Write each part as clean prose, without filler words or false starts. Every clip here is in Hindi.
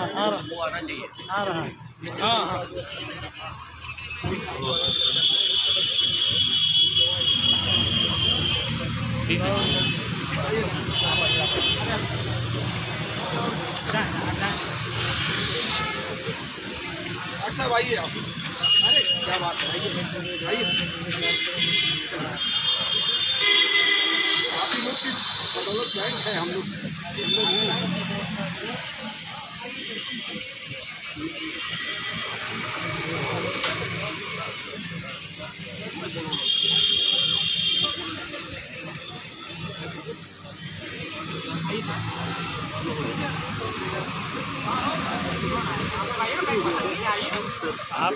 वो आना चाहिए। आ रहा है। हाँ हाँ ठीक है। साहब आइए आप। अरे क्या बात है, आइए आइए। आप ही लोग की बदौलत बैंक है, हम लोग आप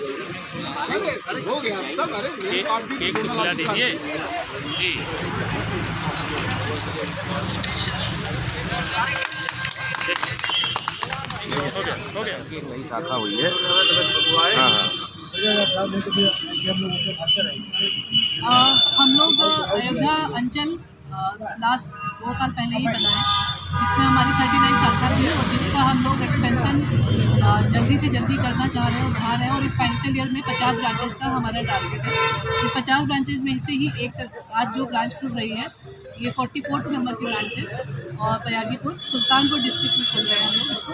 हो गया सब। अरे केक केक तो खिला दीजिए जी। हो गया एक नई शाखा हुई है। हाँ हाँ हम लोग अयोध्या अंचल लास्ट 2 साल पहले ही बना है, जिसमें हमारी 39 शाखा थी और जिसका हम लोग एक्सपेंशन जल्दी से जल्दी करना चाह रहे हैं और बढ़ा रहे हैं। और इस फाइनेंशियल ईयर में 50 ब्रांचेस का हमारा टारगेट है। इस 50 ब्रांचेज में से ही एक आज जो ब्रांच खुल रही है ये 44 नंबर की ब्रांच है और पयागीपुर सुल्तानपुर डिस्ट्रिक्ट में खुल रहे हैं हम लोग इसको।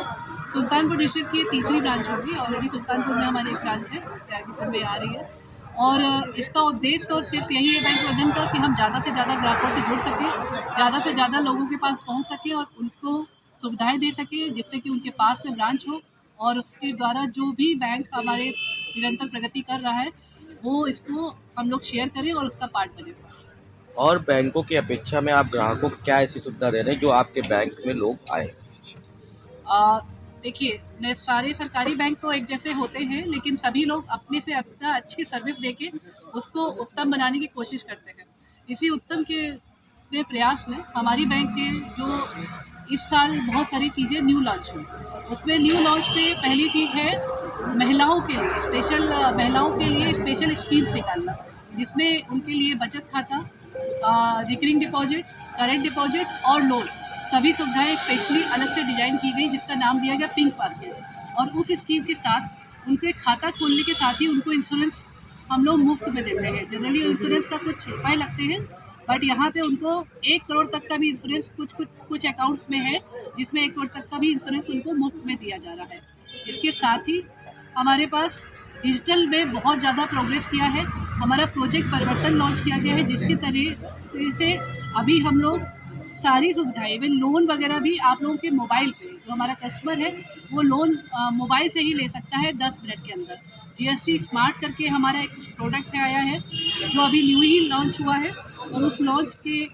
सुल्तानपुर डिस्ट्रिक्ट की 3री ब्रांच होगी। ऑलरेडी सुल्तानपुर में हमारी एक ब्रांच है, पयागीपुर में आ रही है। और इसका उद्देश्य और सिर्फ यही है बैंक प्रबंधन का कि हम ज़्यादा से ज़्यादा ग्राहकों से जुड़ सकें, ज़्यादा से ज़्यादा लोगों के पास पहुंच सकें और उनको सुविधाएं दे सकें, जिससे कि उनके पास में ब्रांच हो और उसके द्वारा जो भी बैंक हमारे निरंतर प्रगति कर रहा है वो इसको हम लोग शेयर करें और उसका पार्ट बने। और बैंकों की अपेक्षा में आप ग्राहकों को क्या ऐसी सुविधा दे रहे हैं जो आपके बैंक में लोग आए? देखिए, सारे सरकारी बैंक तो एक जैसे होते हैं, लेकिन सभी लोग अपने से अपना अच्छी सर्विस देके उसको उत्तम बनाने की कोशिश करते हैं। इसी उत्तम के प्रयास में हमारी बैंक के जो इस साल बहुत सारी चीज़ें न्यू लॉन्च हुई। उसमें न्यू लॉन्च पे पहली चीज़ है महिलाओं के लिए स्पेशल स्कीम्स निकालना, जिसमें उनके लिए बचत खाता, रिकरिंग डिपॉजिट, करंट डिपॉजिट और लोन सभी सुविधाएं स्पेशली अलग से डिजाइन की गई, जिसका नाम दिया गया पिंक बास्केट। और उस स्कीम के साथ उनके खाता खोलने के साथ ही उनको इंश्योरेंस हम लोग मुफ्त में देते हैं। जनरली इंश्योरेंस का कुछ रुपए लगते हैं, बट यहाँ पे उनको 1 करोड़ तक का भी इंश्योरेंस कुछ अकाउंट्स में है, जिसमें 1 करोड़ तक का भी इंश्योरेंस उनको मुफ्त में दिया जा रहा है। इसके साथ ही हमारे पास डिजिटल में बहुत ज़्यादा प्रोग्रेस किया है। हमारा प्रोजेक्ट परिवर्तन लॉन्च किया गया है, जिसके तरीके से अभी हम लोग सारी सुविधाएं, इवन लोन वगैरह भी आप लोगों के मोबाइल पे, जो हमारा कस्टमर है वो लोन मोबाइल से ही ले सकता है 10 मिनट के अंदर। GST स्मार्ट करके हमारा एक प्रोडक्ट आया है जो अभी न्यू ही लॉन्च हुआ है, और उस लॉन्च के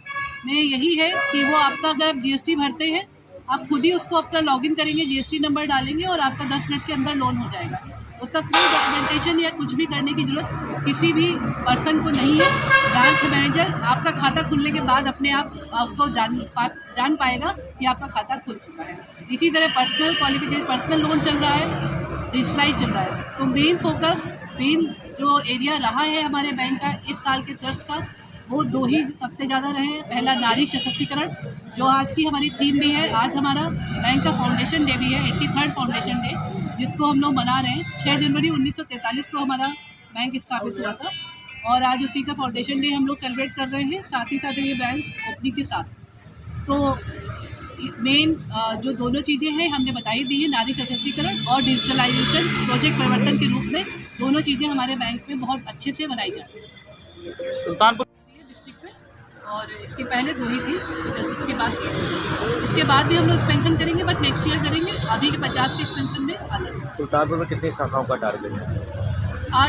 में यही है कि वो आपका अगर आप GST भरते हैं, आप खुद ही उसको अपना लॉगिन करेंगे, GST नंबर डालेंगे और आपका 10 मिनट के अंदर लोन हो जाएगा। उसका कोई डॉक्यूमेंटेशन या कुछ भी करने की ज़रूरत किसी भी पर्सन को नहीं है। ब्रांच मैनेजर आपका खाता खुलने के बाद अपने आप उसको जान पाएगा कि आपका खाता खुल चुका है। इसी तरह पर्सनल लोन चल रहा है, डिजिटलाइज चल रहा है। तो मेन जो एरिया रहा है हमारे बैंक का इस साल के ट्रस्ट का, वो 2 ही सबसे ज़्यादा रहे हैं। पहला नारी सशक्तिकरण, जो आज की हमारी थीम भी है। आज हमारा बैंक का फाउंडेशन डे भी है, 83rd फाउंडेशन डे, जिसको हम लोग मना रहे हैं। 6 जनवरी 1943 को हमारा बैंक स्थापित हुआ था और आज उसी का फाउंडेशन डे हम लोग सेलिब्रेट कर रहे हैं, साथ ही साथ ये बैंक ओपनिंग के साथ। तो मेन जो दोनों चीज़ें हैं हमने बताई दी है, नारी सशक्तिकरण और डिजिटलाइजेशन प्रोजेक्ट परिवर्तन के रूप में दोनों चीज़ें हमारे बैंक में बहुत अच्छे से बनाई जाती हैं सुल्तानपुर डिस्ट्रिक्ट में। और इसके पहले 2 ही थी, जस्ट इसके बाद भी हम लोग एक्सपेंशन करेंगे, बट नेक्स्ट ईयर करेंगे। अभी के 50 के एक्सपेंशन में अलग। सुल्तानपुर में कितनी शाखाओं का टारगेट है?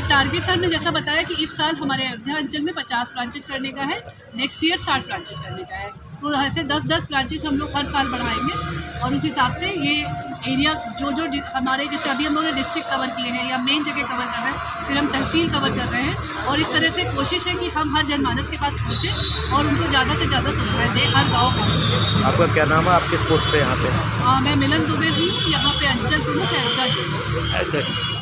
टारगेट सर ने जैसा बताया कि इस साल हमारे अयोध्या अंचल में 50 ब्रांचेज करने का है, नेक्स्ट ईयर 60 ब्रांचेज करने का है। तो ऐसे 10-10 ब्रांचेज हम लोग हर साल बढ़ाएंगे और उस हिसाब से ये एरिया जो हमारे, जैसे अभी हम लोगों ने डिस्ट्रिक्ट कवर किए हैं या मेन जगह कवर कर रहे हैं, फिर हम तहसील कवर कर रहे हैं। और इस तरह से कोशिश है कि हम हर जनमानस के पास पहुँचें और उनको ज़्यादा से ज़्यादा सुविधाएँ दें हर गाँव में। आपका क्या नाम है, आप किस पोस्ट पे यहाँ पे? मैं मिलन दुबे हूँ, यहाँ पे अंचल प्रमुख अयोध्या।